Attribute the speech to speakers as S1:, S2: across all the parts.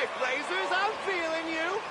S1: right, Blazers, I'm feeling you.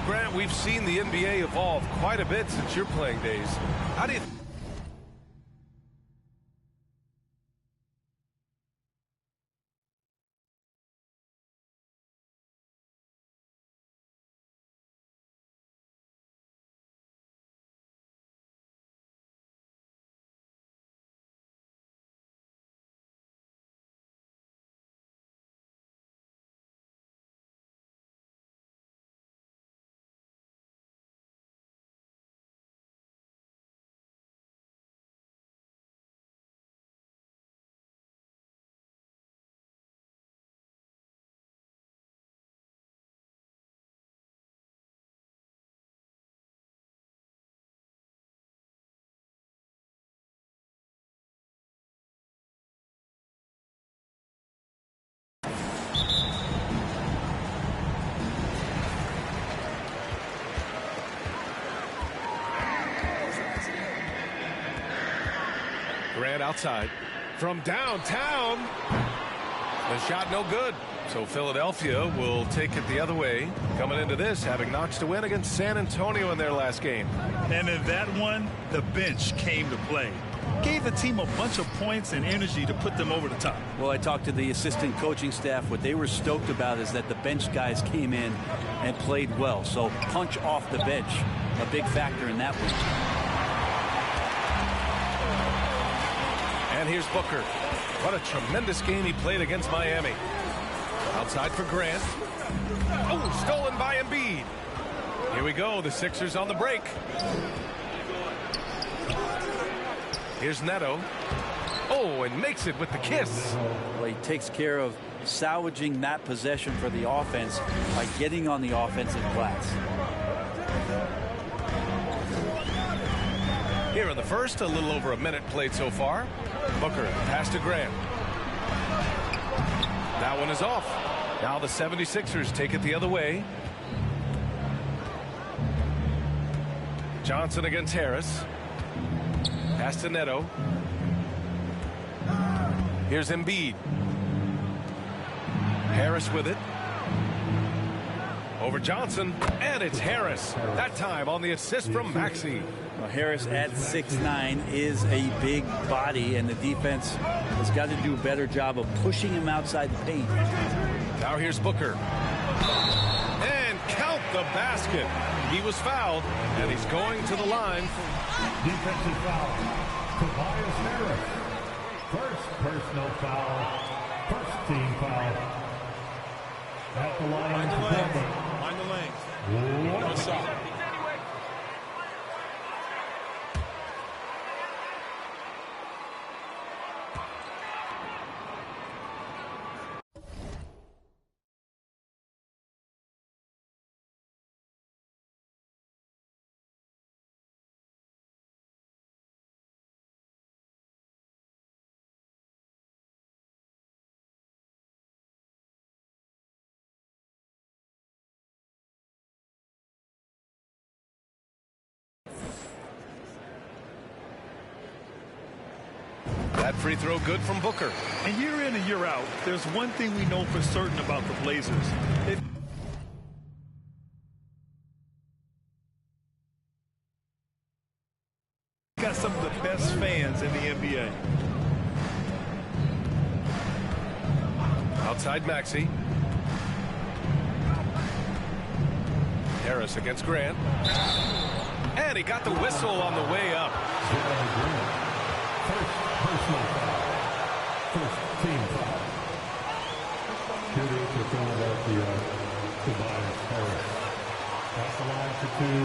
S2: Grant, we've seen the NBA evolve quite a bit since your playing days. How do you... Grant outside from downtown. The shot no good. So Philadelphia will take it the other way, coming into this having notched a win against San Antonio in their last game.
S3: And in that one, the bench came to play. Gave the team a bunch of points and energy to put them over the top.
S4: Well, I talked to the assistant coaching staff. What they were stoked about is that the bench guys came in and played well. So punch off the bench, a big factor in that one.
S2: And here's Booker. What a tremendous game he played against Miami. Outside for Grant. Oh, stolen by Embiid. Here we go. The Sixers on the break. Here's Neto. Oh, and makes it with the kiss.
S4: Well, he takes care of salvaging that possession for the offense by getting on the offensive glass.
S2: Here in the first, a little over a minute played so far. Booker pass to Grant. That one is off. Now the 76ers take it the other way. Johnson against Harris. Pass to Neto. Here's Embiid. Harris with it. Over Johnson, and it's Harris. That time on the assist from Maxey.
S4: Well, Harris at 6'9" is a big body, and the defense has got to do a better job of pushing him outside the paint.
S2: Now here's Booker. And count the basket. He was fouled, and he's going to the line.
S5: Defensive foul. Tobias Harris. First personal foul. First team foul. At the line.
S1: Find the lane.
S5: What's up?
S2: That free throw good from Booker.
S3: And year in and year out, there's one thing we know for certain about the Blazers. They've got some of the best fans in the NBA.
S2: Outside Maxey. Harris against Grant. And he got the whistle on the way up.
S5: First personal foul. First team foul. Shooting for Philadelphia, Tobias Harris. That's the line for two.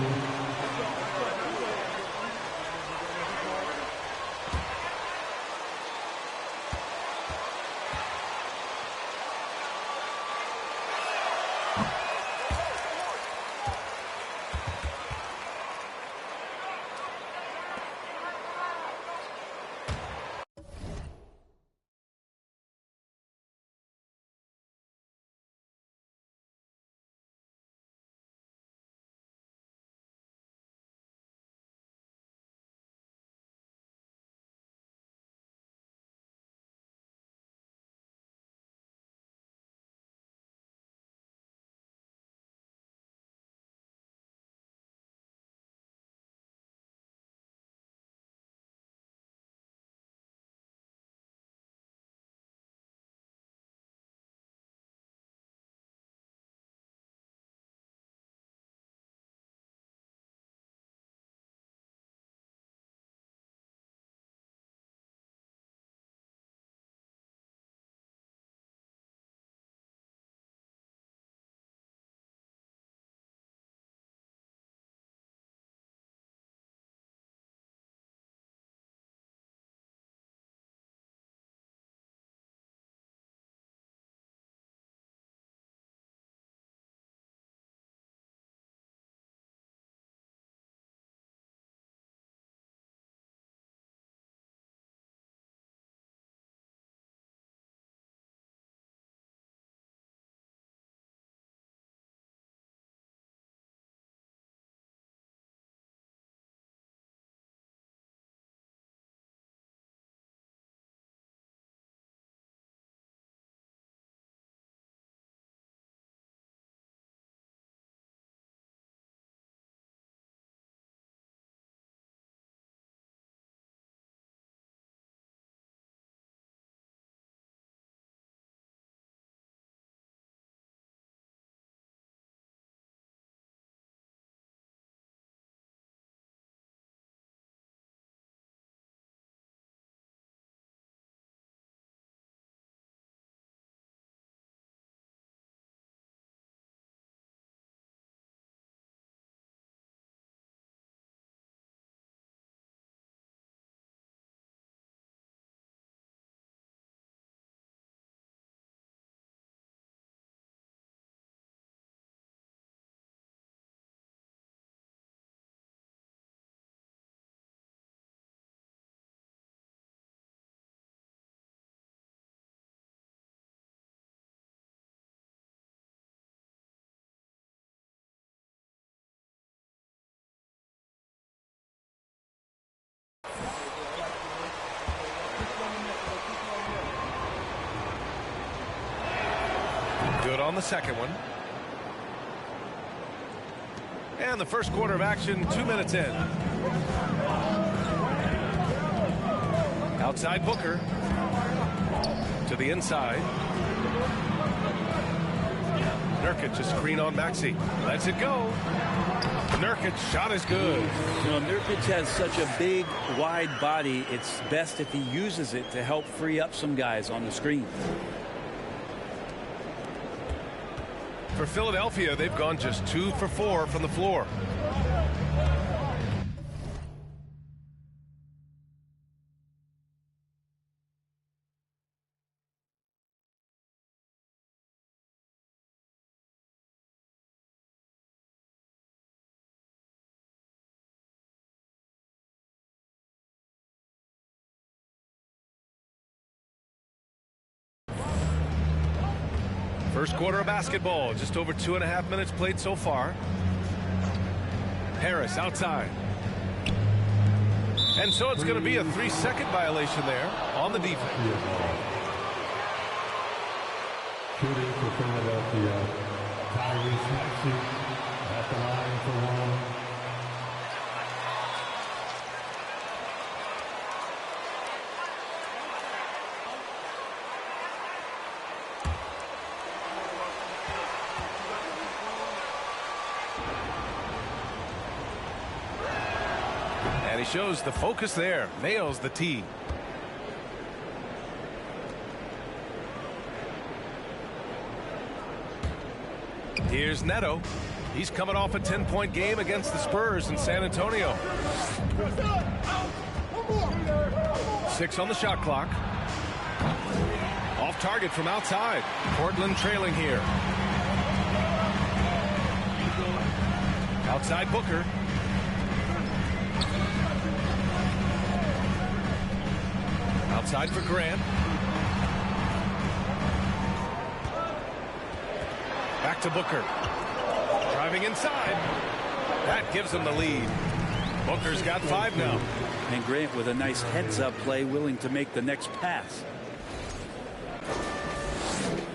S2: Good on the second one. And the first quarter of action, 2 minutes in. Outside Booker. To the inside. Nurkic just screen on Maxey. Lets it go. Nurkic shot is good.
S4: You know, Nurkic has such a big, wide body. It's best if he uses it to help free up some guys on the screen.
S2: For Philadelphia, they've gone just 2 for 4 from the floor. First quarter of basketball, just over 2.5 minutes played so far. Harris outside. And so it's going to be a 3-second violation there on the defense.
S5: Shooting for Philadelphia, Tyrese Maxey at the line for one.
S2: And he shows the focus there. Nails the tee. Here's Neto. He's coming off a 10-point game against the Spurs in San Antonio. 6 on the shot clock. Off target from outside. Portland trailing here. Outside Booker. Outside for Grant. Back to Booker. Driving inside. That gives him the lead. Booker's got 5 now.
S4: And Grant with a nice heads-up play, willing to make the next pass.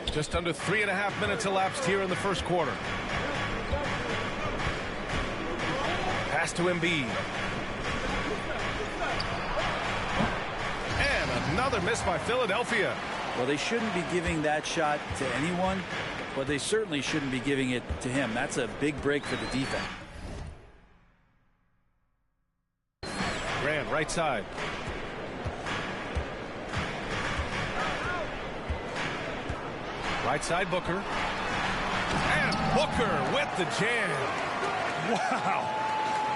S2: Just under 3.5 minutes elapsed here in the first quarter. Pass to Embiid. And another miss by Philadelphia.
S4: Well, they shouldn't be giving that shot to anyone, but they certainly shouldn't be giving it to him. That's a big break for the defense.
S2: Grant right side. Right side Booker. And Booker with the jam.
S3: Wow.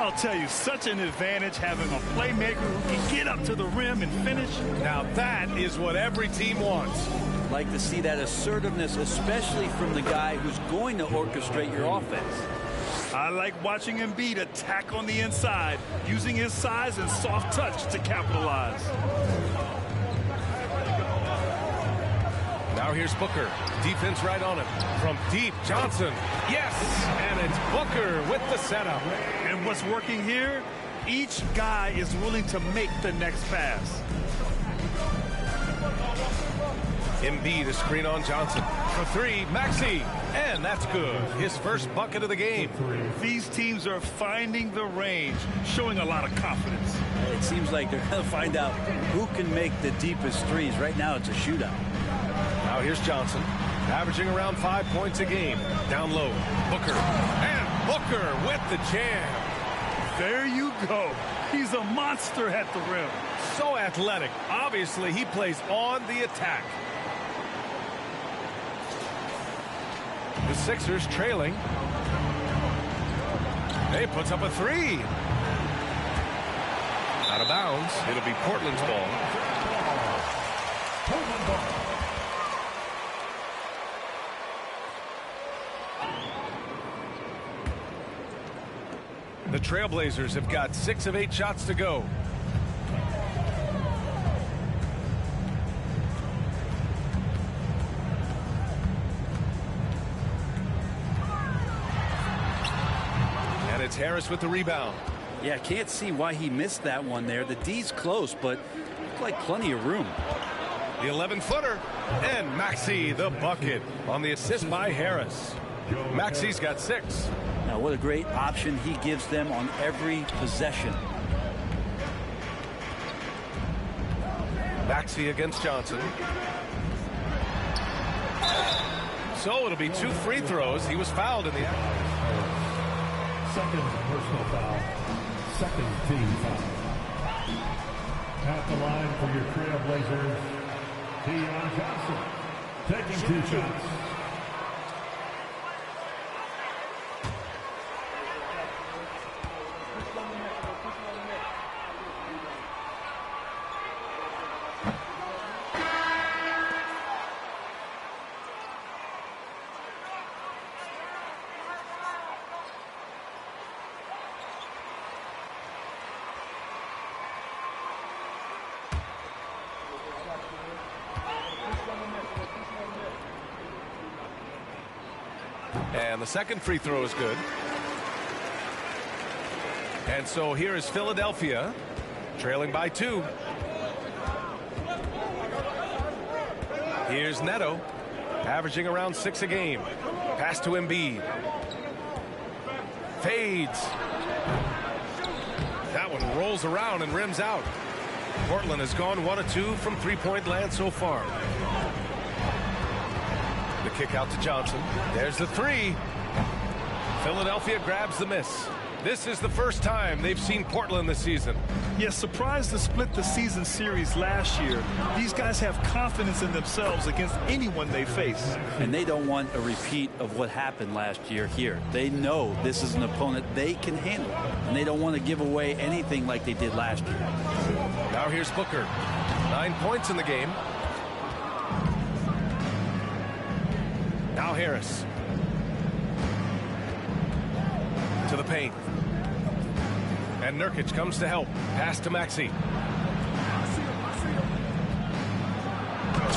S3: I'll tell you, such an advantage having a playmaker who can get up to the rim and finish.
S2: Now that is what every team wants.
S4: Like to see that assertiveness, especially from the guy who's going to orchestrate your offense.
S3: I like watching Embiid attack on the inside, using his size and soft touch to capitalize.
S2: Now here's Booker. Defense right on him. From deep, Johnson. Yes! And it's Booker with the setup.
S3: And what's working here? Each guy is willing to make the next pass.
S2: Embiid a screen on Johnson. For 3, Maxey. And that's good. His first bucket of the game.
S3: These teams are finding the range, showing a lot of confidence.
S4: It seems like they're going to find out who can make the deepest threes. Right now, it's a shootout.
S2: Now here's Johnson, averaging around 5 points a game. Down low, Booker. And Booker with the jam.
S3: There you go. He's a monster at the rim.
S2: So athletic. Obviously, he plays on the attack. The Sixers trailing. He puts up a 3. Out of bounds. It'll be Portland's ball. The Trailblazers have got 6 of 8 shots to go. And it's Harris with the rebound.
S4: Yeah, can't see why he missed that one there. The D's close, but looked like plenty of room.
S2: The 11-footer. And Maxey the bucket on the assist by Harris. Maxey's got 6.
S4: Now, what a great option he gives them on every possession.
S2: Maxey against Johnson. So it'll be 2 free throws. He was fouled in the act.
S5: Second personal foul. Second team foul. At the line for your Trailblazers, Deion Johnson taking 2 shots.
S2: And the second free throw is good. And so here is Philadelphia, trailing by 2. Here's Neto, averaging around 6 a game. Pass to Embiid. Fades. That one rolls around and rims out. Portland has gone 1 of 2 from three-point land so far. The kick out to Johnson. There's the 3. Philadelphia grabs the miss. This is the first time they've seen Portland this season.
S3: Yes, surprised to split the season series last year. These guys have confidence in themselves against anyone they face.
S4: And they don't want a repeat of what happened last year here. They know this is an opponent they can handle, and they don't want to give away anything like they did last year.
S2: Now here's Booker. 9 points in the game. Now Harris. To the paint. And Nurkic comes to help. Pass to Maxey.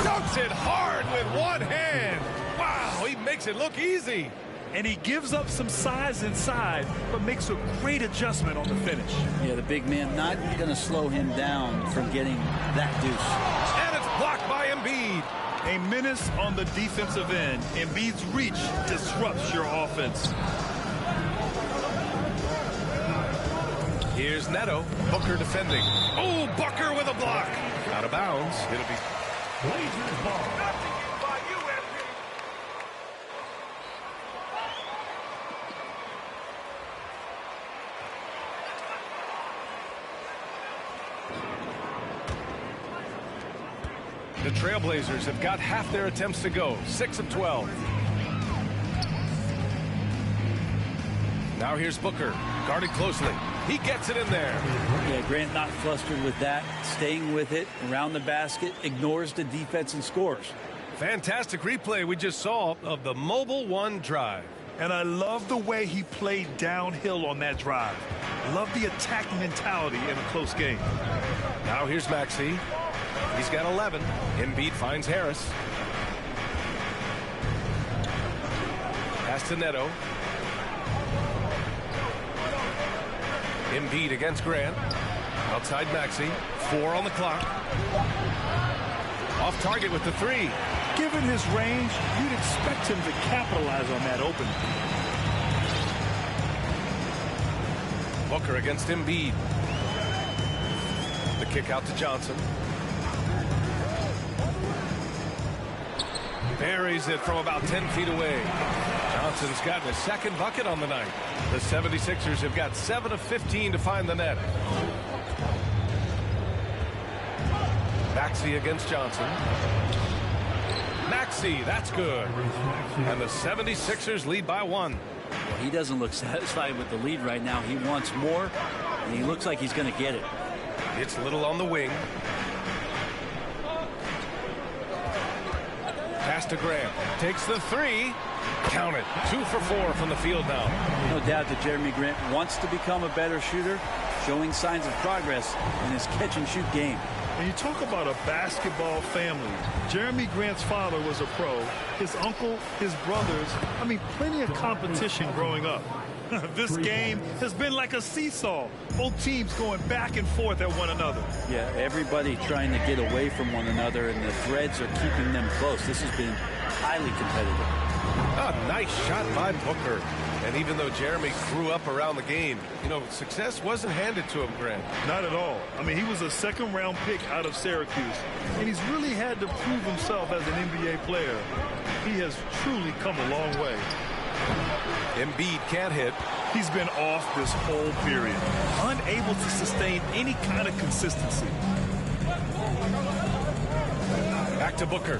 S2: Dunks it hard with one hand. Wow, he makes it look easy.
S3: And he gives up some size inside, but makes a great adjustment on the finish.
S4: Yeah, the big man not going to slow him down from getting that deuce.
S2: And it's blocked by Embiid.
S3: A menace on the defensive end. Embiid's reach disrupts your offense.
S2: Here's Neto. Booker defending. Oh, Booker with a block. Out of bounds. It'll be
S5: Blazers ball.
S2: The Trailblazers have got half their attempts to go. 6 of 12. Now here's Booker. Guarded closely. He gets it in there.
S4: Yeah, Grant not flustered with that. Staying with it around the basket. Ignores the defense and scores.
S2: Fantastic replay we just saw of the Mobile One drive.
S3: And I love the way he played downhill on that drive. Love the attack mentality in a close game.
S2: Now here's Maxey. He's got 11. Embiid finds Harris. Pass to Neto. Embiid against Grant. Outside Maxey. 4 on the clock. Off target with the 3.
S3: Given his range, you'd expect him to capitalize on that opening.
S2: Booker against Embiid. The kick out to Johnson. Buries it from about 10 feet away. Johnson's gotten his second bucket on the night. The 76ers have got 7 of 15 to find the net. Maxey against Johnson. Maxey, that's good. And the 76ers lead by 1.
S4: Well, he doesn't look satisfied with the lead right now. He wants more, and he looks like he's going to get it.
S2: It's Little on the wing. Pass to Grant. Takes the 3. Count it. 2 for 4 from the field now.
S4: No doubt that Jeremy Grant wants to become a better shooter, showing signs of progress in his catch-and-shoot game.
S3: And you talk about a basketball family. Jeremy Grant's father was a pro. His uncle, his brothers. I mean, plenty of competition growing up. This game has been like a seesaw. Both teams going back and forth at one another.
S4: Yeah, everybody trying to get away from one another, and the threads are keeping them close. This has been highly competitive.
S2: A nice shot by Booker. And even though Jeremy grew up around the game, you know, success wasn't handed to him, Grant.
S3: Not at all. I mean, he was a second-round pick out of Syracuse, and he's really had to prove himself as an NBA player. He has truly come a long way.
S2: Embiid can't hit.
S3: He's been off this whole period, unable to sustain any kind of consistency.
S2: Back to Booker.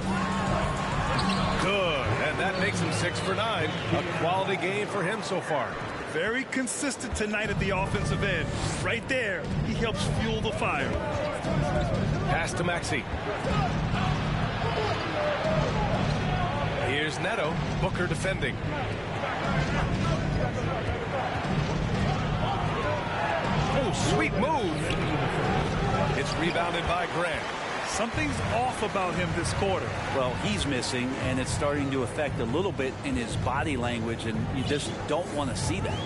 S2: Good, and that makes him 6 for 9. A quality game for him so far.
S3: Very consistent tonight at the offensive end. Right there, he helps fuel the fire.
S2: Pass to Maxey. Here's Neto. Booker defending. Oh, sweet move. It's rebounded by Grant.
S3: Something's off about him this quarter.
S4: Well, he's missing, and it's starting to affect a little bit in his body language, and you just don't want to see that.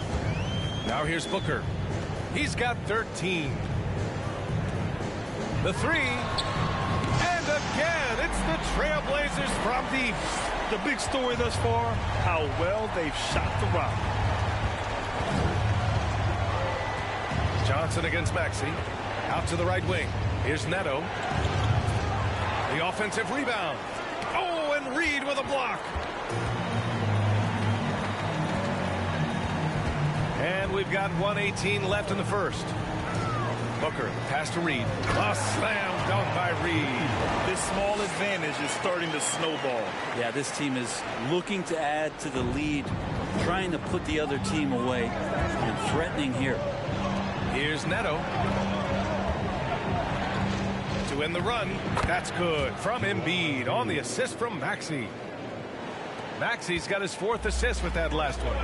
S2: Now here's Booker. He's got 13. The three. And again, it's the Trailblazers from deep.
S3: The big story thus far, how well they've shot the rock.
S2: Johnson against Maxey. Out to the right wing. Here's Neto. The offensive rebound. Oh, and Reed with a block. And we've got 1:18 left in the first. Booker, pass to Reed. A slam dunk by Reed.
S3: This small advantage is starting to snowball.
S4: Yeah, this team is looking to add to the lead, trying to put the other team away, and threatening here.
S2: Here's Neto. To end the run. That's good from Embiid on the assist from Maxey. Maxey's got his 4th assist with that last one.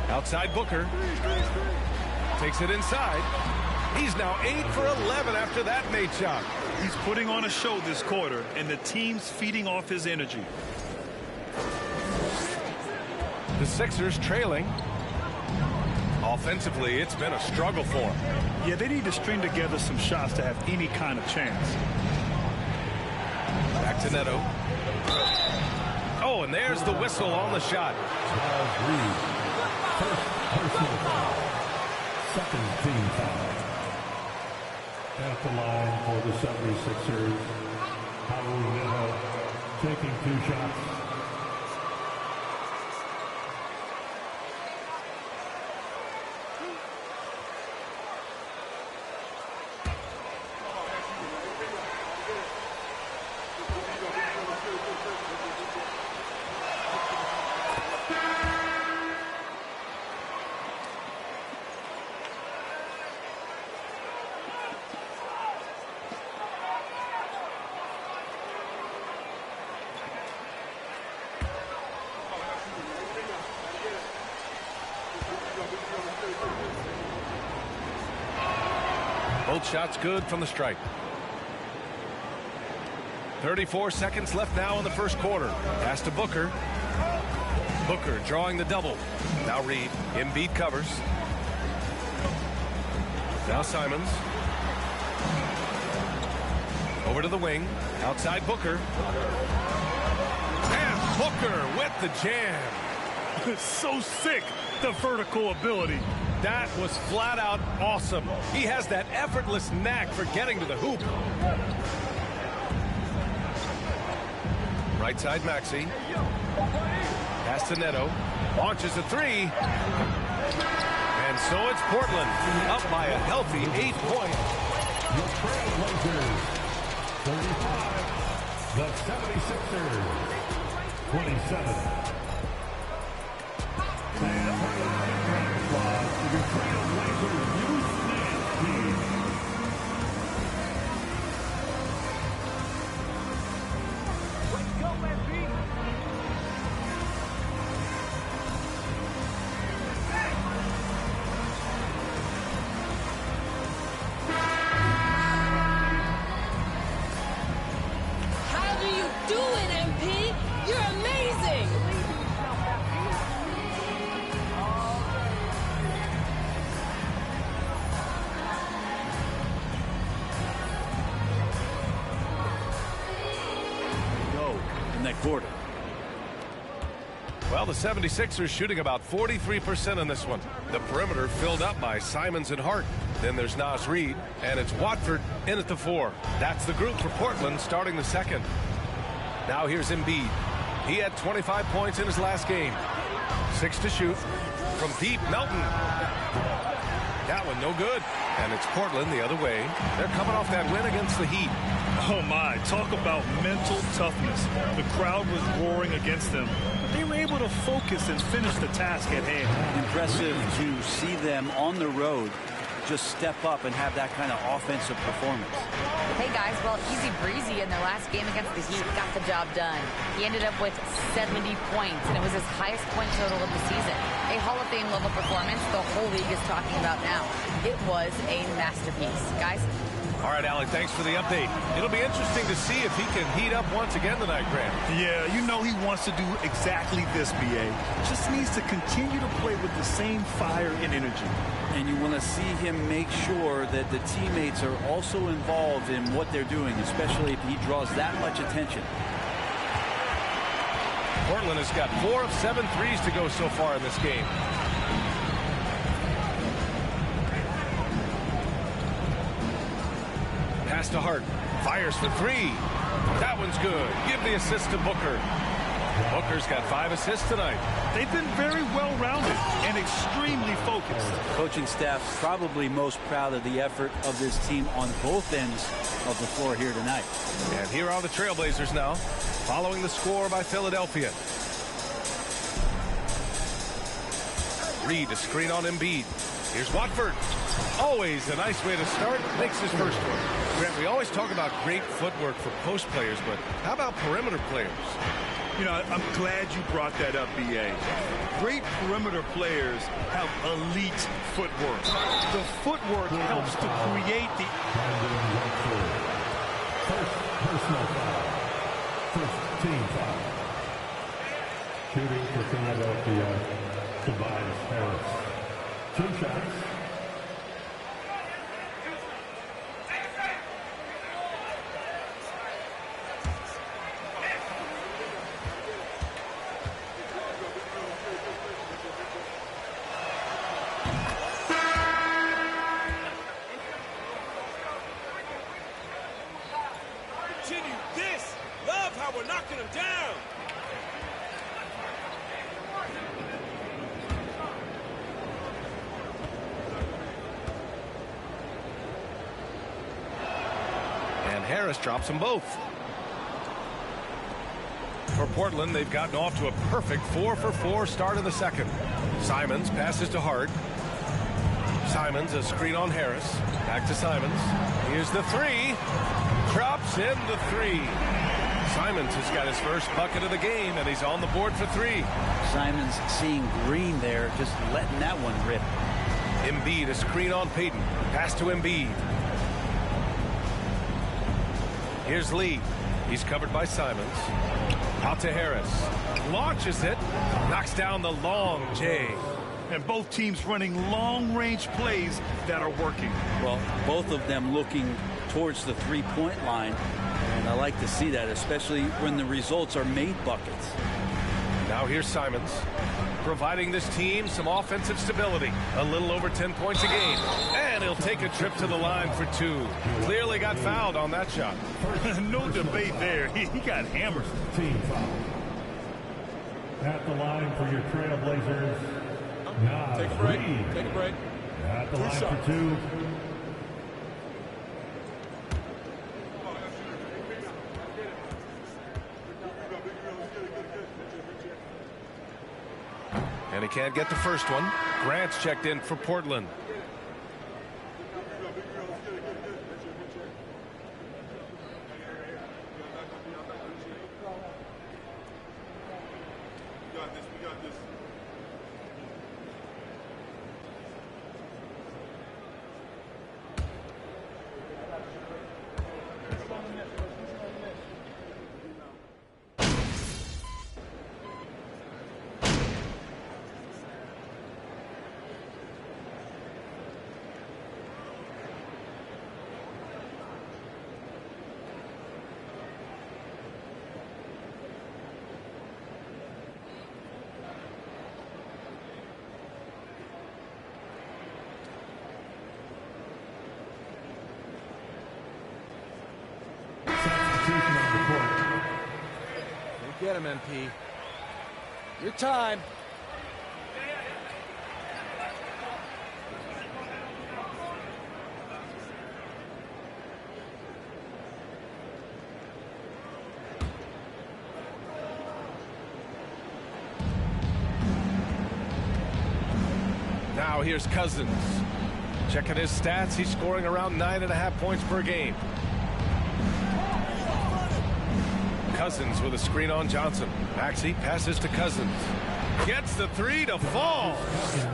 S2: Outside Booker. Takes it inside. He's now 8 for 11 after that made shot.
S3: He's putting on a show this quarter, and the team's feeding off his energy.
S2: The Sixers trailing. Offensively, it's been a struggle for him.
S3: Yeah, they need to string together some shots to have any kind of chance.
S2: Back to Neto. Oh, and there's the whistle on the shot.
S5: Charles Reed, first personal foul, second team foul. At the line for the 76ers, Raul Neto taking 2 shots.
S2: Both shots good from the stripe. 34 seconds left now in the first quarter. Pass to Booker. Booker drawing the double. Now Reed. Embiid covers. Now Simons. Over to the wing. Outside Booker. And Booker with the jam.
S3: It's so sick, the vertical ability.
S2: That was flat out awesome. He has that effortless knack for getting to the hoop. Right side Maxey. Pass to Neto. Launches a 3. And so it's Portland up by a healthy 8 points.
S5: The Trailblazers, 35. The 76ers, 27. The Trailblazers youth dance team.
S6: How do you do it, MP? You're amazing!
S4: Go in that quarter.
S2: Well, the 76ers shooting about 43% in this one. The perimeter filled up by Simons and Hart. Then there's Naz Reid, and it's Watford in at the 4. That's the group for Portland starting the second. Now here's Embiid. He had 25 points in his last game. 6 to shoot. From deep, Melton. That one no good. And it's Portland the other way. They're coming off that win against the Heat.
S3: Oh my, talk about mental toughness. The crowd was roaring against them, but they were able to focus and finish the task at hand.
S4: Impressive to see them on the road just step up and have that kind of offensive performance.
S7: Hey guys, well, easy breezy in their last game against the Heat got the job done. He ended up with 70 points, and it was his highest point total of the season. A Hall of Fame level performance the whole league is talking about now. It was a masterpiece. Guys?
S2: All right, Alec, thanks for the update. It'll be interesting to see if he can heat up once again tonight, Grant.
S3: Yeah, you know he wants to do exactly this, B.A. Just needs to continue to play with the same fire and energy.
S4: And you want to see him make sure that the teammates are also involved in what they're doing, especially if he draws that much attention.
S2: Portland has got 4 of 7 threes to go so far in this game. Pass to Hart. Fires for 3. That one's good. Give the assist to Booker. Booker's got 5 assists tonight.
S3: They've been very well-rounded and extremely focused.
S4: Coaching staff probably most proud of the effort of this team on both ends of the floor here tonight.
S2: And here are the Trailblazers now, following the score by Philadelphia. Reid, a screen on Embiid. Here's Watford. Always a nice way to start. Makes his first one. Grant, we always talk about great footwork for post players, but how about perimeter players?
S3: You know, I'm glad you brought that up, B.A. Great perimeter players have elite footwork. The footwork helps to create the...
S5: First personal foul. First team foul. Shooting for Philadelphia, Tobias Harris. 2 shots.
S1: Continue this. Love how we're knocking them down.
S2: And Harris drops them both. For Portland, they've gotten off to a perfect 4-for-4 start in the second. Simons passes to Hart. Simons, a screen on Harris. Back to Simons. Here's the 3. Drops in the 3. Simons has got his first bucket of the game, and he's on the board for 3.
S4: Simons seeing green there, just letting that one rip.
S2: Embiid, a screen on Payton. Pass to Embiid. Here's Lee. He's covered by Simons. Out to Harris. Launches it. Knocks down the long J.
S3: And both teams running long-range plays that are working.
S4: Well, both of them looking towards the three-point line. And I like to see that, especially when the results are made buckets.
S2: Now here's Simons, providing this team some offensive stability. A little over 10 points a game. And he'll take a trip to the line for 2. Clearly got fouled on that shot.
S3: No debate there. He got hammered.
S5: Team foul. At the line for your Trailblazers.
S1: Take a break. Take a break.
S5: At the line for 2.
S2: And he can't get the first one. Grant's checked in for Portland.
S1: Get him, MP. Your time.
S2: Now here's Cousins. Checking his stats, he's scoring around 9.5 points per game. Cousins with a screen on Johnson. Maxey passes to Cousins. Gets the three to fall.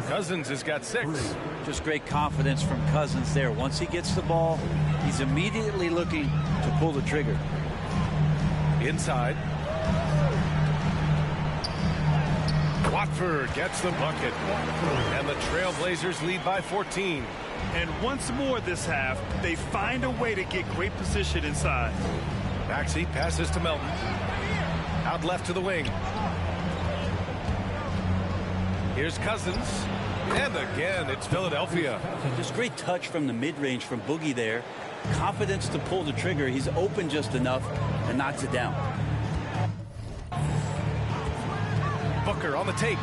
S2: Cousins has got 6.
S4: Just great confidence from Cousins there. Once he gets the ball, he's immediately looking to pull the trigger.
S2: Inside. Watford gets the bucket. And the Trailblazers lead by 14.
S3: And once more this half, they find a way to get great position inside.
S2: Maxey passes to Melton. Out left to the wing. Here's Cousins. And again, it's Philadelphia.
S4: Just great touch from the mid-range from Boogie there. Confidence to pull the trigger. He's open just enough and knocks it down.
S2: Booker on the take.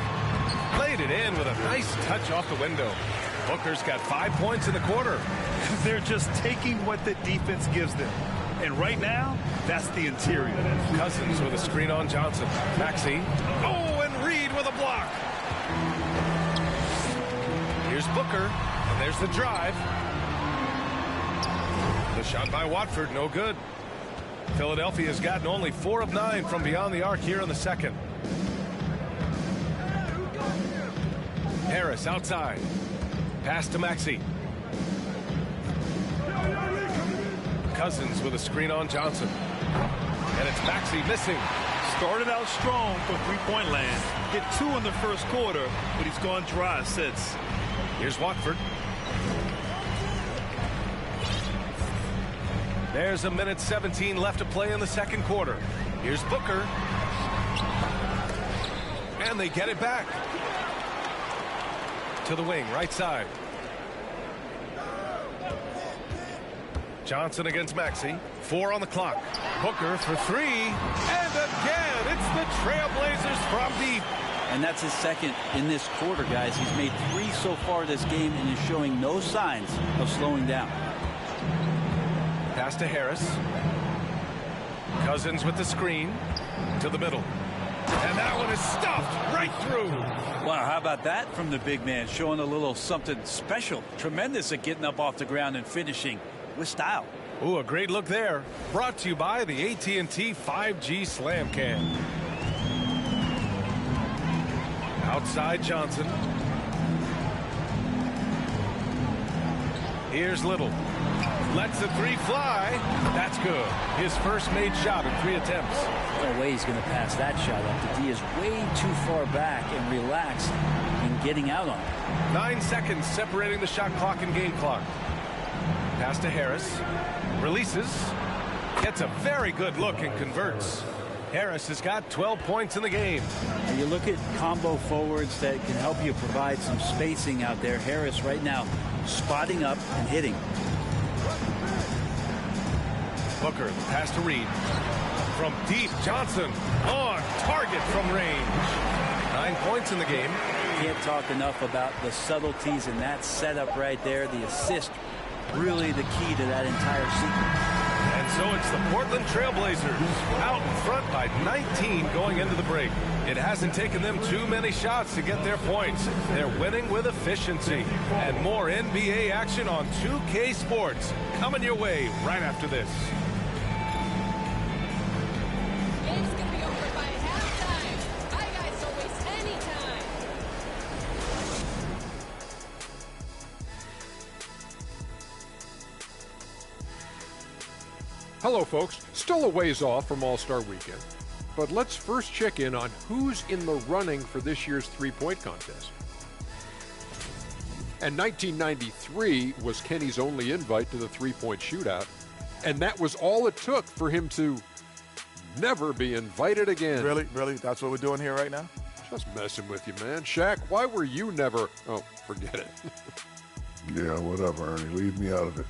S2: Played it in with a nice touch off the window. Booker's got 5 points in the quarter.
S3: They're just taking what the defense gives them. And right now, that's the interior.
S2: Cousins with a screen on Johnson. Maxey. Oh, and Reed with a block. Here's Booker. And there's the drive. The shot by Watford, no good. Philadelphia has gotten only 4 of 9 from beyond the arc here in the second. Harris outside. Pass to Maxey. Cousins with a screen on Johnson. And it's Maxey missing.
S3: Started out strong from three-point land. Hit 2 in the first quarter, but he's gone dry since.
S2: Here's Watford. There's a minute 17 left to play in the second quarter. Here's Booker. And they get it back. To the wing, right side. Johnson against Maxey. 4 on the clock. Booker for 3. And again, it's the Trailblazers from deep.
S4: And that's his second in this quarter, guys. He's made 3 so far this game and is showing no signs of slowing down.
S2: Pass to Harris. Cousins with the screen. To the middle. And that one is stuffed right through.
S4: Wow, how about that from the big man? Showing a little something special. Tremendous at getting up off the ground and finishing with style.
S2: Ooh, a great look there. Brought to you by the AT&T 5G Slam Cam. Outside Johnson. Here's Little. Lets the 3 fly. That's good. His first made shot in 3 attempts.
S4: No way he's going to pass that shot up. The D is way too far back and relaxed in getting out on it.
S2: 9 seconds separating the shot clock and game clock. Pass to Harris. Releases. Gets a very good look and converts. Harris has got 12 points in the game.
S4: And you look at combo forwards that can help you provide some spacing out there. Harris right now spotting up and hitting.
S2: Booker, the pass to Reed. From deep, Johnson on target from range. 9 points in the game.
S4: Can't talk enough about the subtleties in that setup right there. The assist, really the key to that entire sequence.
S2: And so it's the Portland Trailblazers out in front by 19 going into the break. It hasn't taken them too many shots to get their points. They're winning with efficiency. And more NBA action on 2K Sports coming your way right after this.
S6: Game's gonna be over by halftime. Bye, guys. Don't waste any time.
S8: Hello, folks. Still a ways off from All-Star Weekend, but let's first check in on who's in the running for this year's three-point contest. And 1993 was Kenny's only invite to the three-point shootout, and that was all it took for him to never be invited again.
S1: Really? Really? That's what we're doing here right now?
S8: Just messing with you, man. Shaq, why were you never... Oh, forget it.
S9: Yeah, whatever, Ernie. Leave me out of it.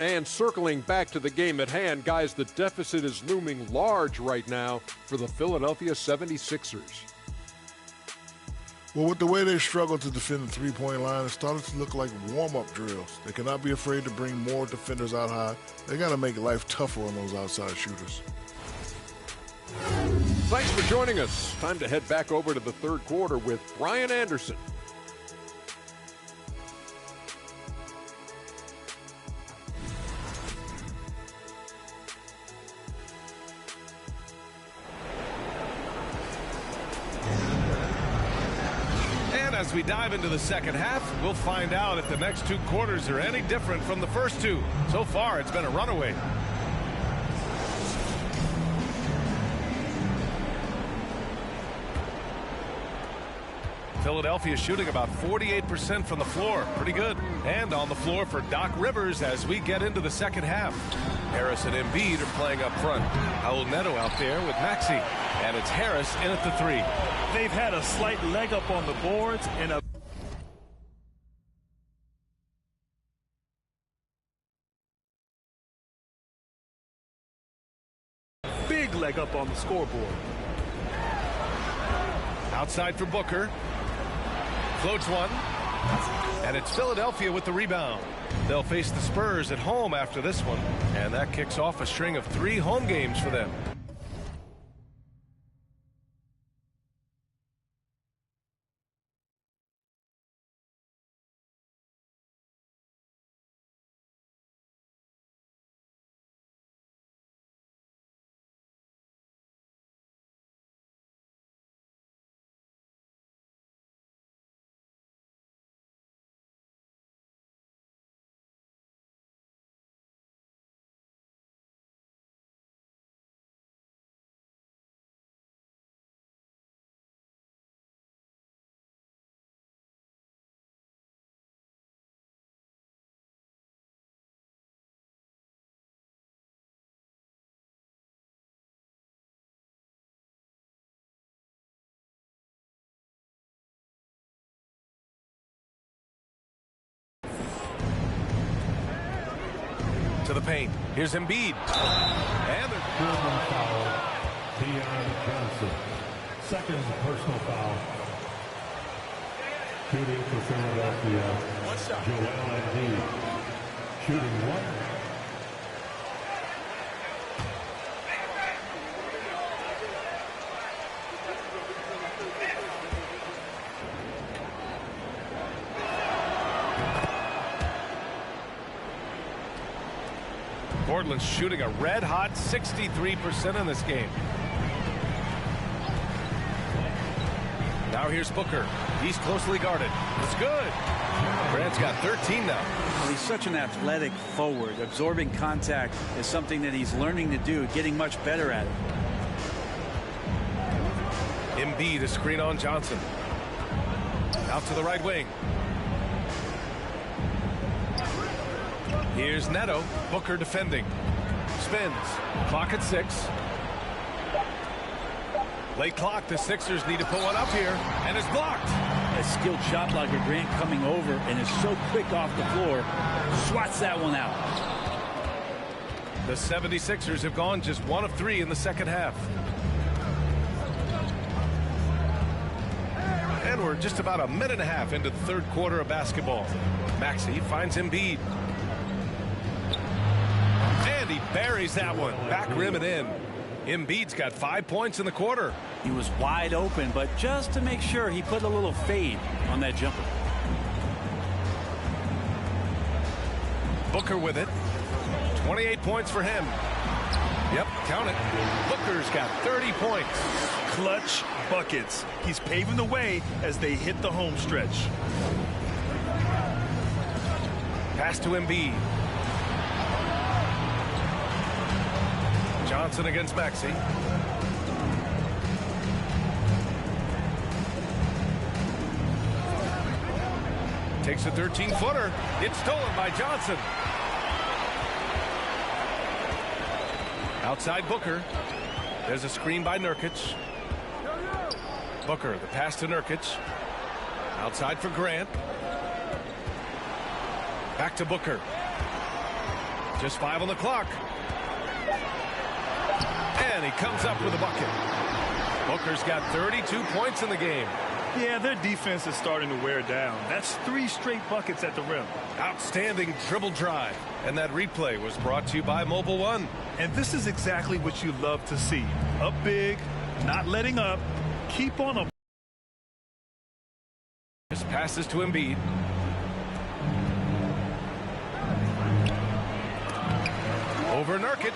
S8: And circling back to the game at hand, guys, the deficit is looming large right now for the Philadelphia 76ers.
S9: Well, with the way they struggle to defend the three-point line, it's starting to look like warm-up drills. They cannot be afraid to bring more defenders out high. They got to make life tougher on those outside shooters.
S8: Thanks for joining us. Time to head back over to the third quarter with Brian Anderson.
S2: As we dive into the second half, we'll find out if the next two quarters are any different from the first two. So far, it's been a runaway. Philadelphia shooting about 48% from the floor. Pretty good. And on the floor for Doc Rivers as we get into the second half. Harris and Embiid are playing up front. Raul Neto out there with Maxey. And it's Harris in at the three.
S3: They've had a slight leg up on the boards and a big leg up on the scoreboard.
S2: Outside for Booker. Floats one. And it's Philadelphia with the rebound. They'll face the Spurs at home after this one. And that kicks off a string of 3 home games for them. To the paint. Here's Embiid. And
S5: Personal foul, Deion Johnson. Second personal foul. Shooting for Philadelphia, Joel Embiid. Shooting one.
S2: Portland's shooting a red-hot 63% in this game. Now here's Booker. He's closely guarded. It's good. Grant's got 13 now.
S4: Well, he's such an athletic forward. Absorbing contact is something that he's learning to do, getting much better at it.
S2: Embiid, a screen on Johnson. Out to the right wing. Here's Neto. Booker defending. Spins. Clock at 6. Late clock. The Sixers need to put one up here. And it's blocked.
S4: A skilled shot blocker, Grant, coming over and is so quick off the floor. Swats that one out.
S2: The 76ers have gone just 1 of 3 in the second half. And we're just about a minute and a half into the third quarter of basketball. Maxey finds Embiid. And he buries that one. Back rim and in. Embiid's got 5 points in the quarter.
S4: He was wide open, but just to make sure, he put a little fade on that jumper.
S2: Booker with it. 28 points for him. Yep, count it. Booker's got 30 points.
S3: Clutch buckets. He's paving the way as they hit the home stretch.
S2: Pass to Embiid. Johnson against Maxey. Takes a 13-footer. It's stolen by Johnson. Outside Booker. There's a screen by Nurkic. Booker, the pass to Nurkic. Outside for Grant. Back to Booker. Just 5 on the clock. And he comes up with a bucket. Booker's got 32 points in the game.
S3: Yeah, their defense is starting to wear down. That's 3 straight buckets at the rim.
S2: Outstanding dribble drive. And that replay was brought to you by Mobile One.
S3: And this is exactly what you love to see. Up big, not letting up. Keep on up.
S2: Just passes to Embiid. Over Nurkic.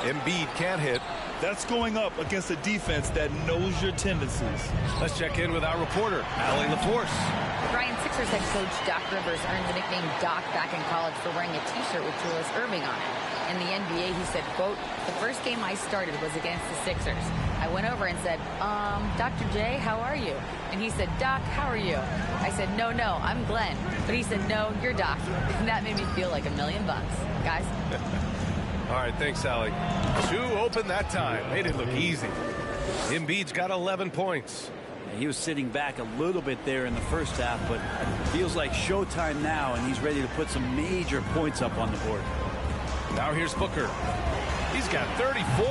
S2: Embiid can't hit.
S3: That's going up against a defense that knows your tendencies.
S2: Let's check in with our reporter, Allie LaForce.
S7: Brian, Sixers head coach Doc Rivers earned the nickname Doc back in college for wearing a T-shirt with Julius Erving on it. In the NBA, he said, quote, "The first game I started was against the Sixers. I went over and said, Dr. J, how are you?" And he said, "Doc, how are you?" I said, no, I'm Glenn." But he said, "No, you're Doc." And that made me feel like $1 million. Guys.
S2: All right, thanks, Allie. 2 open that time. Made it look easy. Embiid's got 11 points.
S4: He was sitting back a little bit there in the first half, but feels like showtime now, and he's ready to put some major points up on the board.
S2: Now here's Booker. He's got 34.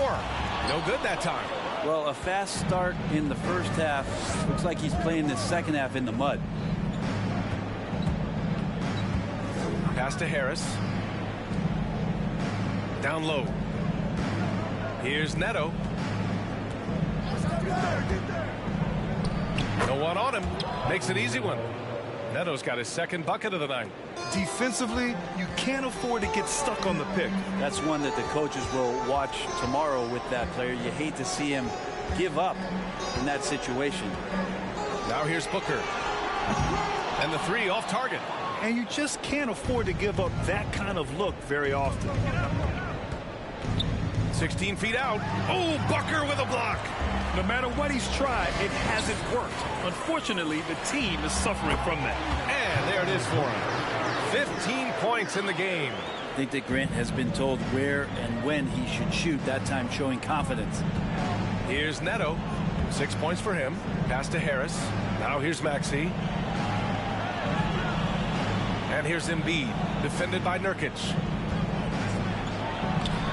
S2: No good that time.
S4: Well, a fast start in the first half. Looks like he's playing the second half in the mud.
S2: Pass to Harris. Down low. Here's Neto. No one on him. Makes an easy one. Neto's got his second bucket of the night.
S3: Defensively, you can't afford to get stuck on the pick.
S4: That's one that the coaches will watch tomorrow with that player. You hate to see him give up in that situation.
S2: Now here's Booker. And the 3 off target.
S3: And you just can't afford to give up that kind of look very often.
S2: 16 feet out. Oh, Booker with a block.
S3: No matter what he's tried, it hasn't worked. Unfortunately, the team is suffering from that.
S2: And there it is for him. 15 points in the game.
S4: I think that Grant has been told where and when he should shoot, that time showing confidence.
S2: Here's Neto. 6 points for him. Pass to Harris. Now here's Maxey. And here's Embiid, defended by Nurkic.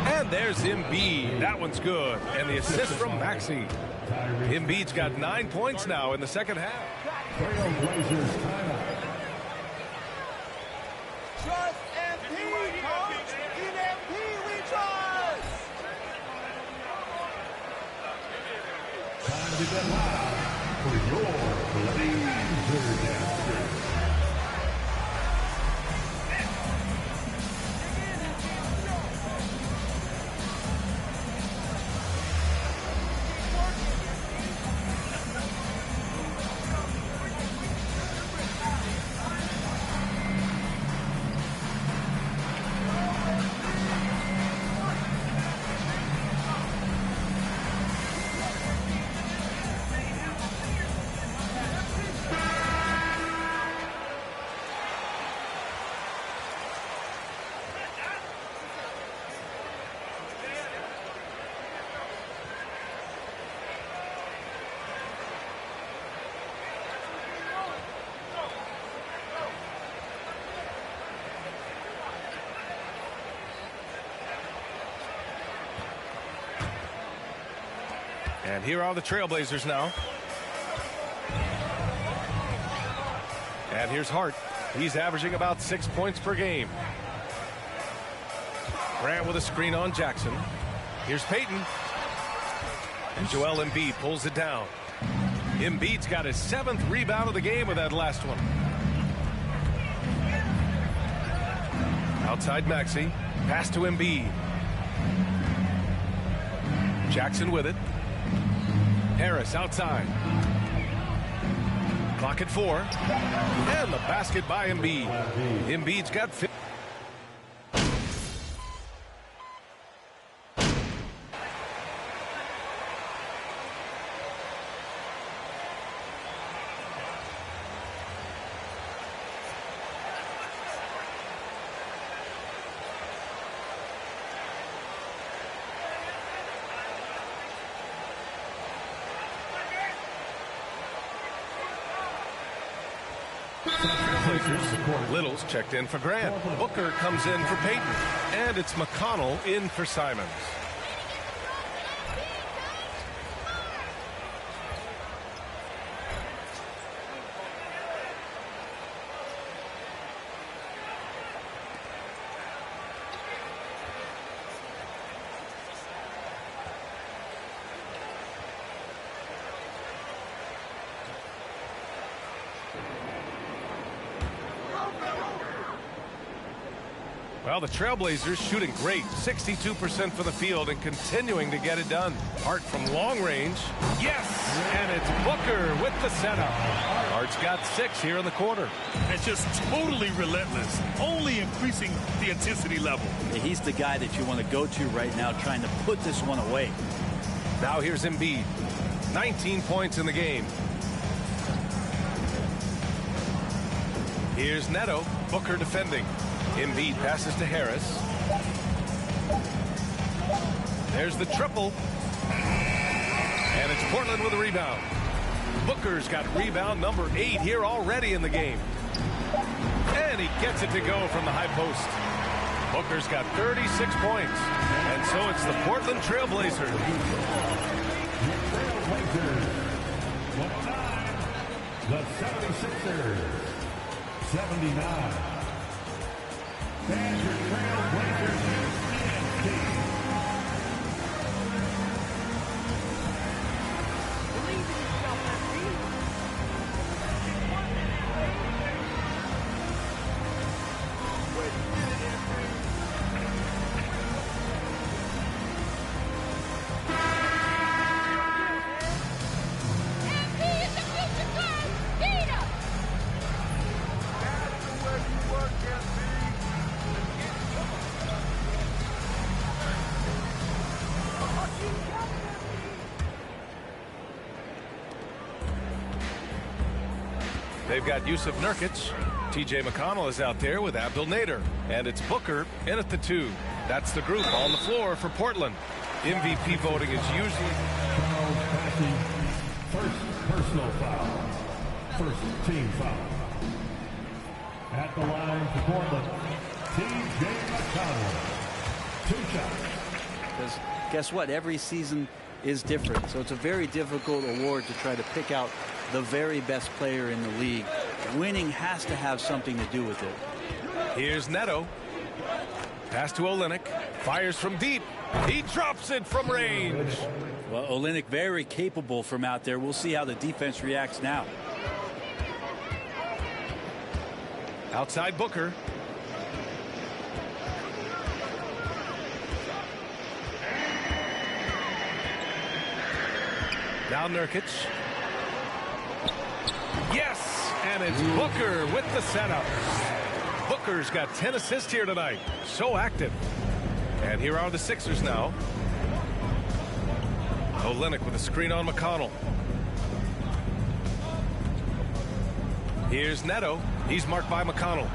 S2: And there's Embiid. That one's good. And the assist from Maxey. Embiid's got 9 points now in the second half.
S5: Trailblazers timeout.
S1: Trust MP, coach. In MP we trust.
S5: Time to get live for your Blazer Dancers.
S2: And here are the Trailblazers now. And here's Hart. He's averaging about 6 points per game. Grant with a screen on Jackson. Here's Payton. And Joel Embiid pulls it down. Embiid's got his 7th rebound of the game with that last one. Outside Maxey. Pass to Embiid. Jackson with it. Harris outside. Clock at 4. And the basket by Embiid. Embiid's got 50. Trailblazers. Little's checked in for Grant. Booker comes in for Peyton. And it's McConnell in for Simons. Well, the Trailblazers shooting great, 62% for the field and continuing to get it done. Hart from long range. Yes! And it's Booker with the setup. Hart's got 6 here in the quarter.
S3: It's just totally relentless, only increasing the intensity level.
S4: He's the guy that you want to go to right now, trying to put this one away.
S2: Now here's Embiid. 19 points in the game. Here's Neto. Booker defending. Embiid passes to Harris. There's the triple. And it's Portland with a rebound. Booker's got rebound number 8 here already in the game. And he gets it to go from the high post. Booker's got 36 points. And so it's the Portland Trailblazers.
S5: What time? The 76ers. 79. Fans your Trailblazers ENT.
S2: They've got Yusuf Nurkic. TJ McConnell is out there with Abdul Nader. And it's Booker in at the 2. That's the group on the floor for Portland. MVP voting is usually...
S5: Charles Passy, first personal foul. First team foul. At the line for Portland, TJ McConnell. 2 shots.
S4: Because guess what? Every season is different. So it's a very difficult award to try to pick out the very best player in the league. Winning has to have something to do with it.
S2: Here's Neto. Pass to Olynyk. Fires from deep. He drops it from range.
S4: Well, Olynyk very capable from out there. We'll see how the defense reacts now.
S2: Outside Booker. Now Nurkic. Yes! And it's Booker with the setup. Booker's got 10 assists here tonight. So active. And here are the Sixers now. Olynyk with a screen on McConnell. Here's Neto. He's marked by McConnell.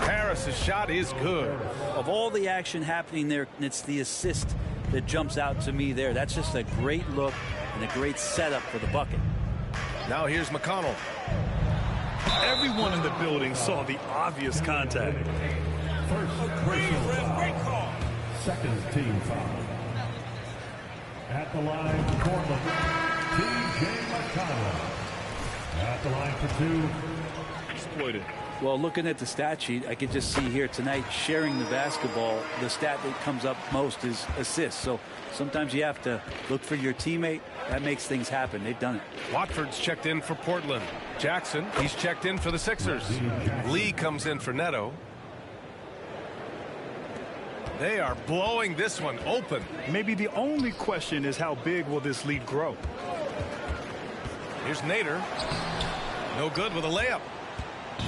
S2: Harris's shot is good.
S4: Of all the action happening there, it's the assist that jumps out to me there. That's just a great look and a great setup for the bucket.
S2: Now here's McConnell.
S3: Everyone in the building saw the obvious contact.
S5: First personal foul. Second team foul. At the line for Portland, TJ McConnell. At the line for 2.
S3: Exploited.
S4: Well, looking at the stat sheet, I could just see here tonight, sharing the basketball, the stat that comes up most is assists. So sometimes you have to look for your teammate. That makes things happen. They've done it.
S2: Watford's checked in for Portland. Jackson, he's checked in for the Sixers. Lee comes in for Neto. They are blowing this one open.
S3: Maybe the only question is how big will this lead grow?
S2: Here's Nader. No good with a layup.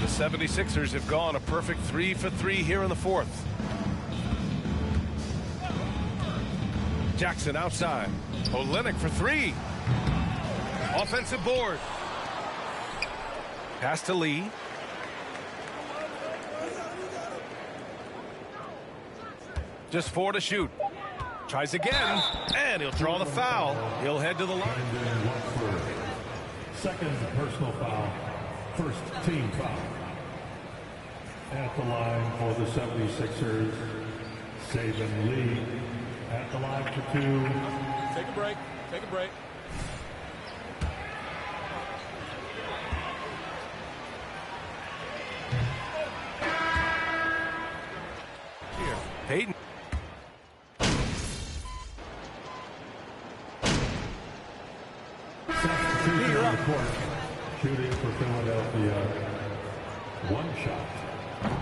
S2: The 76ers have gone a perfect 3 for 3 here in the 4th. Jackson outside. Olynyk for 3. Offensive board. Pass to Lee. Just 4 to shoot. Tries again, and he'll draw the foul. He'll head to the line.
S5: Second personal foul. First team foul. At the line for the 76ers, Saban Lee. At the line for 2.
S2: Take a break. Take a break. Here, Payton.
S5: Substitution on the court. Shooting for Philadelphia. 1 shot.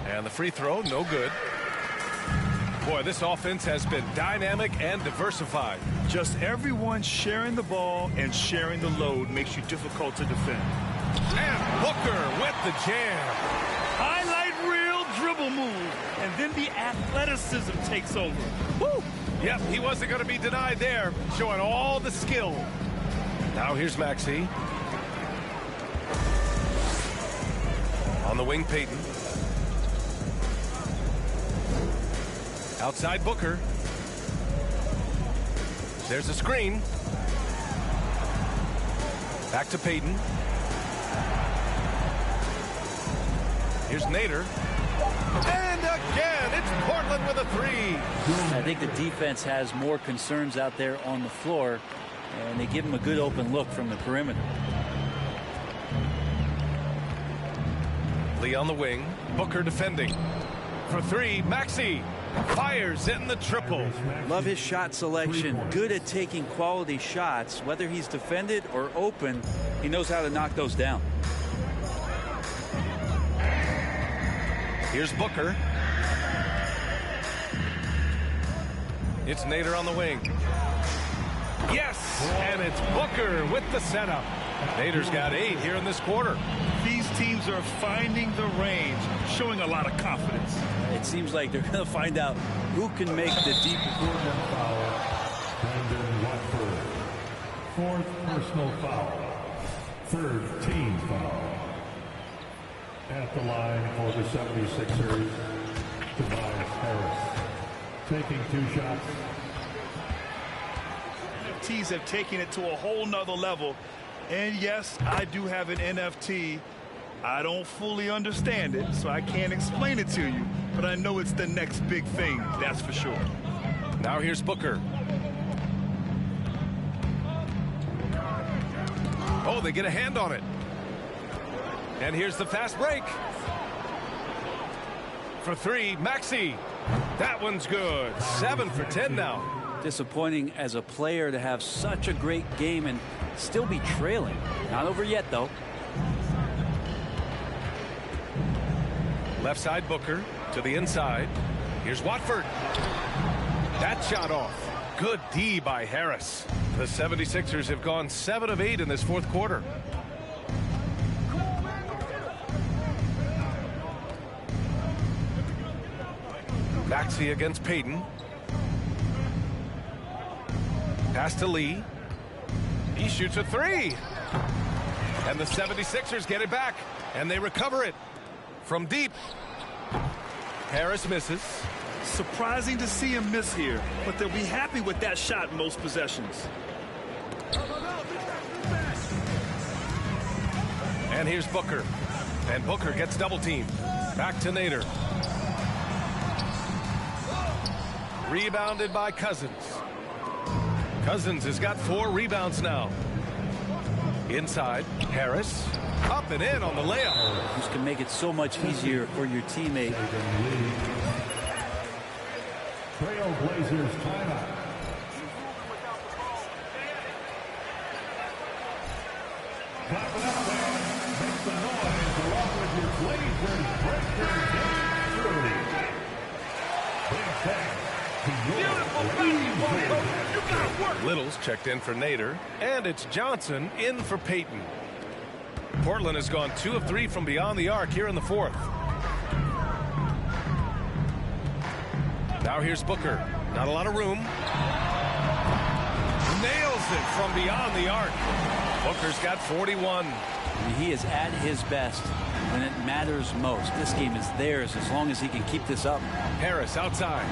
S2: And the free throw, no good. Boy, this offense has been dynamic and diversified.
S3: Just everyone sharing the ball and sharing the load makes you difficult to defend.
S2: And Booker with the jam.
S3: Highlight reel dribble move, and then the athleticism takes over.
S2: Woo! Yep, he wasn't going to be denied there, showing all the skill. Now here's Maxey. On the wing, Payton. Outside Booker. There's a screen. Back to Payton. Here's Nader. And again, it's Portland with a 3.
S4: I think the defense has more concerns out there on the floor, and they give him a good open look from the perimeter.
S2: Lee on the wing. Booker defending. For 3, Maxey. Fires in the triple.
S4: Love his shot selection. Good at taking quality shots. Whether he's defended or open, he knows how to knock those down.
S2: Here's Booker. It's Nader on the wing. Yes! And it's Booker with the setup. Nader's got 8 here in this quarter.
S3: These teams are finding the range, showing a lot of confidence.
S4: It seems like they're going to find out who can make the deep.
S5: Foul. Brandon Watford. 4th personal foul. 3rd team foul. At the line for the 76ers, Tobias Harris. Taking 2 shots.
S3: NFTs have taken it to a whole nother level. And yes, I do have an NFT. I don't fully understand it, so I can't explain it to you. But I know it's the next big thing, that's for sure.
S2: Now here's Booker. Oh, they get a hand on it. And here's the fast break. For 3, Maxey. That one's good. 7 for 10 now.
S4: Disappointing as a player to have such a great game and still be trailing. Not over yet, though.
S2: Left side Booker to the inside. Here's Watford. That shot off. Good D by Harris. The 76ers have gone 7 of 8 in this 4th quarter. Maxey against Payton. Pass to Lee. He shoots a 3. And the 76ers get it back. And they recover it from deep. Harris misses.
S3: Surprising to see him miss here, but they'll be happy with that shot most possessions.
S2: And here's Booker. And Booker gets double teamed. Back to Nader. Rebounded by Cousins. Cousins has got 4 rebounds now. Inside, Harris. Up and in on the layup.
S4: This can make it so much easier for your teammate.
S5: Trailblazers timeout. Clap it up, man. Make some noise along with your Blazers. Break their game through. Big thanks to your
S2: Littles checked in for Nader. And it's Johnson in for Payton. Portland has gone 2 of 3 from beyond the arc here in the 4th. Now here's Booker. Not a lot of room. Nails it from beyond the arc. Booker's got 41.
S4: He is at his best when it matters most. This game is theirs as long as he can keep this up.
S2: Harris outside.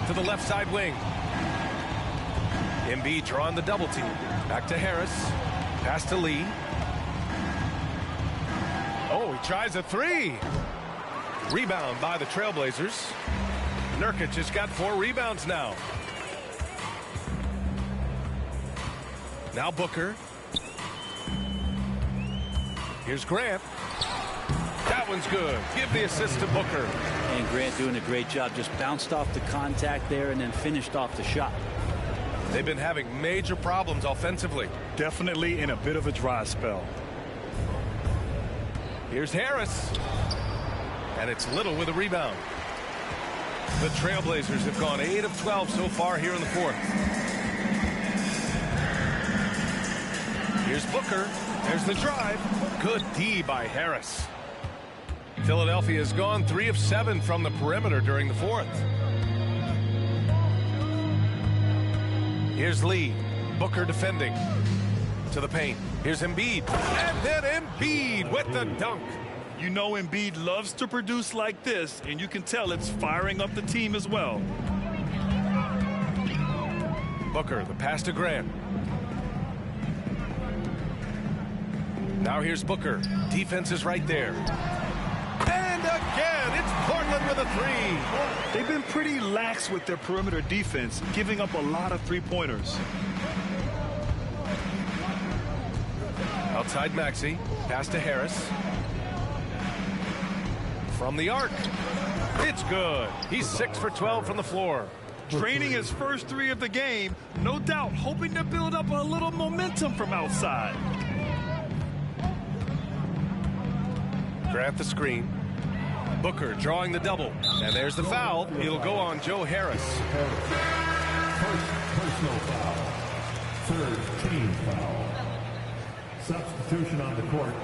S2: To the left side wing. Embiid drawing the double team. Back to Harris. Pass to Lee. Oh, he tries a three. Rebound by the Trailblazers. Nurkic has got 4 rebounds now. Now Booker. Here's Grant. That one's good. Give the assist to Booker.
S4: And Grant doing a great job. Just bounced off the contact there and then finished off the shot.
S2: They've been having major problems offensively.
S3: Definitely in a bit of a dry spell.
S2: Here's Harris. And it's Little with a rebound. The Trailblazers have gone 8 of 12 so far here in the fourth. Here's Booker. There's the drive. Good D by Harris. Philadelphia has gone 3 of 7 from the perimeter during the fourth. Here's Lee. Booker defending. To the paint. Here's Embiid. And then Embiid with the dunk.
S3: You know Embiid loves to produce like this, and you can tell it's firing up the team as well.
S2: Booker, the pass to Grant. Now here's Booker. Defense is right there. And again, it's Portland with a three.
S3: They've been pretty lax with their perimeter defense, giving up a lot of three-pointers.
S2: Outside Maxey. Pass to Harris. From the arc. It's good. He's 6 for 12 from the floor.
S3: Draining his first 3 of the game, no doubt hoping to build up a little momentum from outside.
S2: Grant the screen. Booker drawing the double. And there's the foul. It'll go on Joe Harris.
S5: First personal foul. Third team foul. Substitution on the court.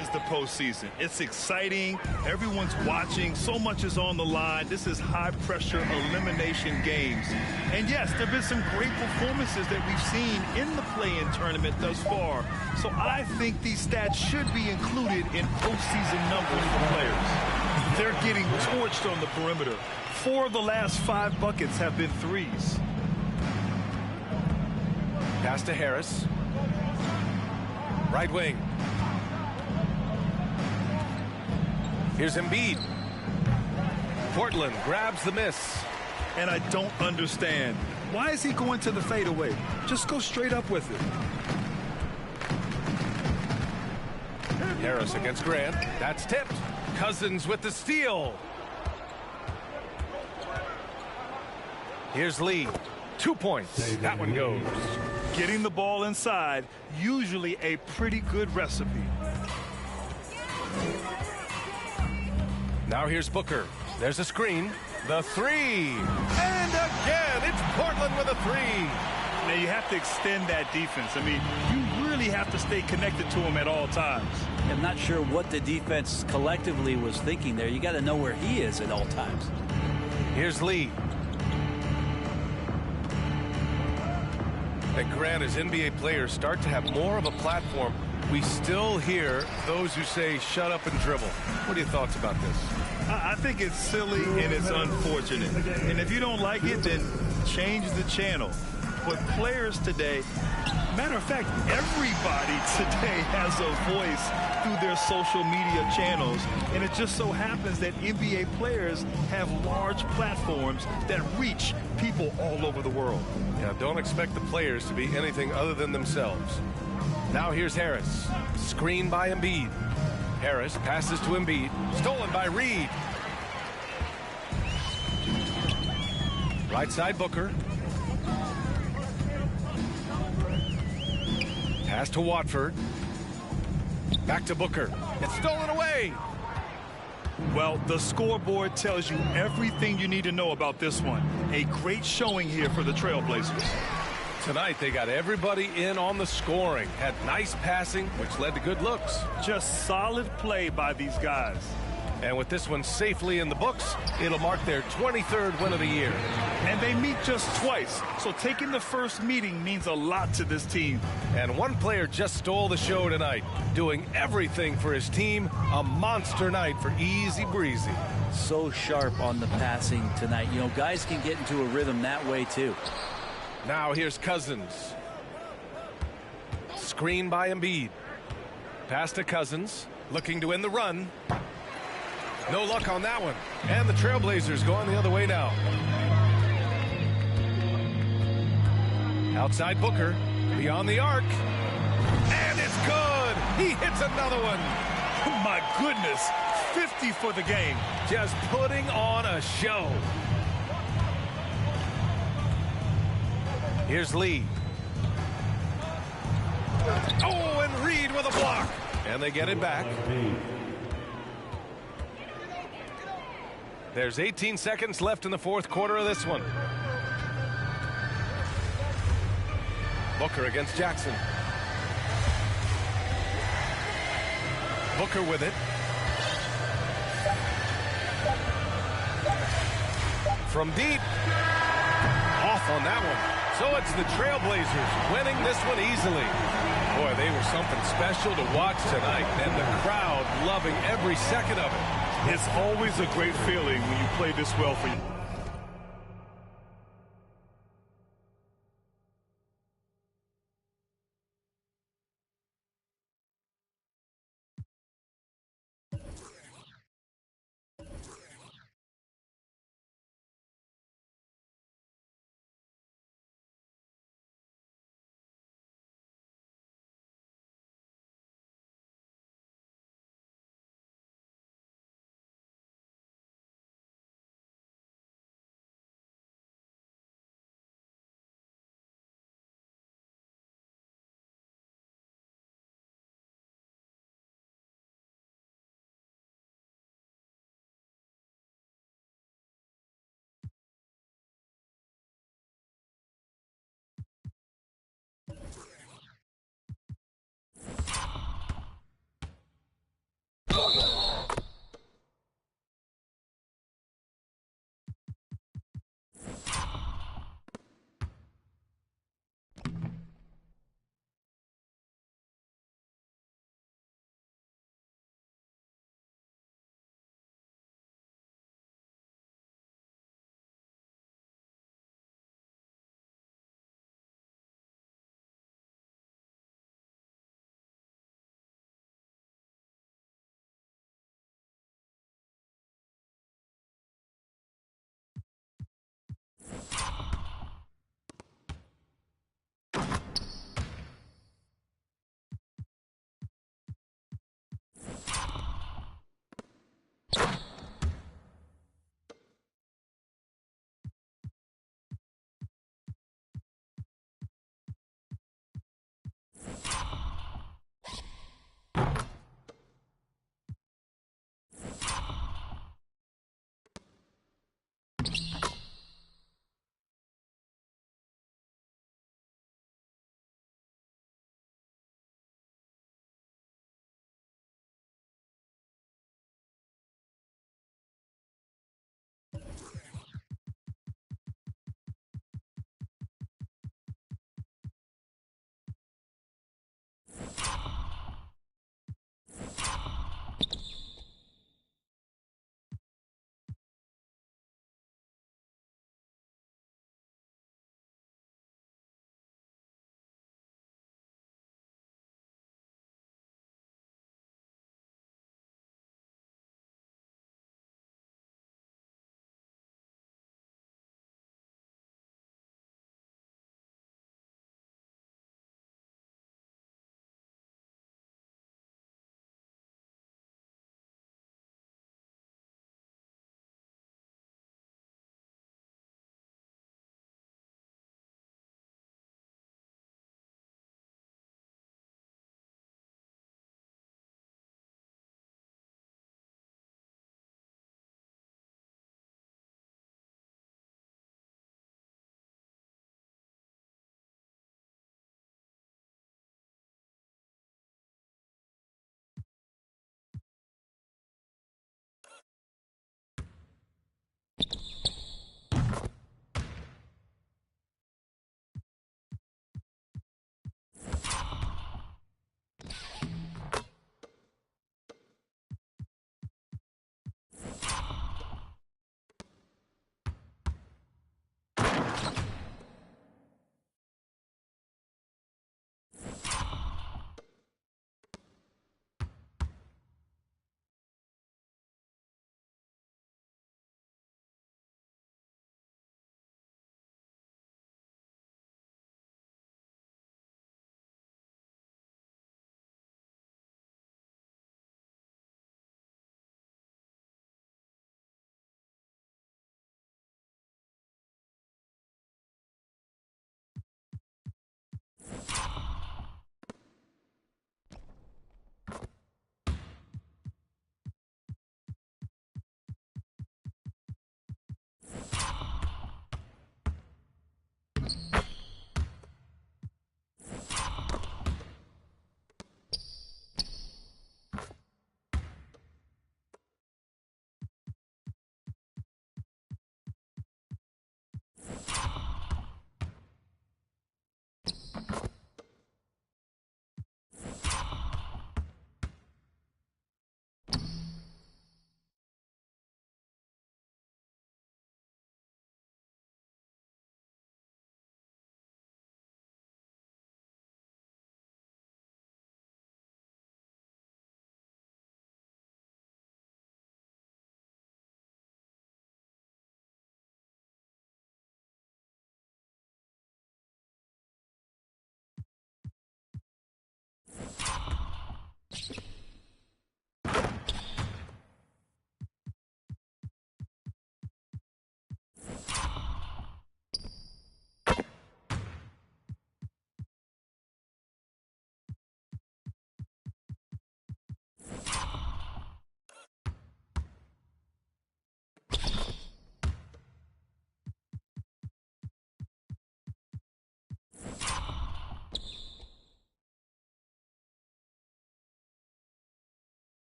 S3: Is the postseason. It's exciting. Everyone's watching. So much is on the line. This is high-pressure elimination games. And yes, there have been some great performances that we've seen in the play-in tournament thus far. So I think these stats should be included in postseason numbers for players. They're getting torched on the perimeter. 4 of the last 5 buckets have been threes.
S2: Pass to Harris. Right wing. Here's Embiid. Portland grabs the miss.
S3: And I don't understand. Why is he going to the fadeaway? Just go straight up with it.
S2: Harris against Grant. That's tipped. Cousins with the steal. Here's Lee. 2 points. That one goes.
S3: Getting the ball inside, usually a pretty good recipe.
S2: Now here's Booker. There's a screen. The three. And again, it's Portland with a three.
S3: Now you have to extend that defense. I mean, you really have to stay connected to him at all times.
S4: I'm not sure what the defense collectively was thinking there. You got to know where he is at all times.
S2: Here's Lee. And Grant, as NBA players start to have more of a platform, we still hear those who say shut up and dribble. What are your thoughts about this?
S3: I think it's silly and it's unfortunate. And if you don't like it, then change the channel. But players today, matter of fact, everybody today has a voice through their social media channels. And it just so happens that NBA players have large platforms that reach people all over the world.
S2: Yeah, don't expect the players to be anything other than themselves. Now here's Harris. Screen by Embiid. Harris passes to Embiid. Stolen by Reed. Right side Booker. Pass to Watford. Back to Booker. It's stolen away.
S3: Well, the scoreboard tells you everything you need to know about this one. A great showing here for the Trailblazers.
S2: Tonight, they got everybody in on the scoring. Had nice passing, which led to good looks.
S3: Just solid play by these guys.
S2: And with this one safely in the books, it'll mark their 23rd win of the year.
S3: And they meet just twice, so taking the first meeting means a lot to this team.
S2: And one player just stole the show tonight, doing everything for his team. A monster night for Easy Breezy.
S4: so sharp on the passing tonight. You know, guys can get into a rhythm that way too.
S2: Now here's Cousins. Screen by Embiid. Pass to Cousins, looking to win the run. No luck on that one. And the Trailblazers going the other way now. Outside Booker, beyond the arc. And it's good! He hits another one!
S3: Oh my goodness, 50 for the game.
S2: Just putting on a show. Here's Lee. Oh, and Reed with a block. And they get it back. There's 18 seconds left in the fourth quarter of this one. Booker against Jackson. Booker with it. From deep. Off on that one. So it's the Trailblazers winning this one easily. Boy, they were something special to watch tonight, and the crowd loving every second of it.
S3: It's always a great feeling when you play this well for you.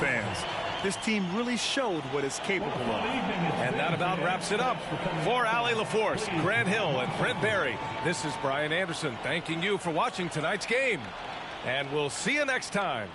S3: Fans, this team really showed what it's capable of.
S2: And that about wraps it up. For Allie LaForce, Grant Hill, and Brent Barry, this is Brian Anderson thanking you for watching tonight's game. And we'll see you next time.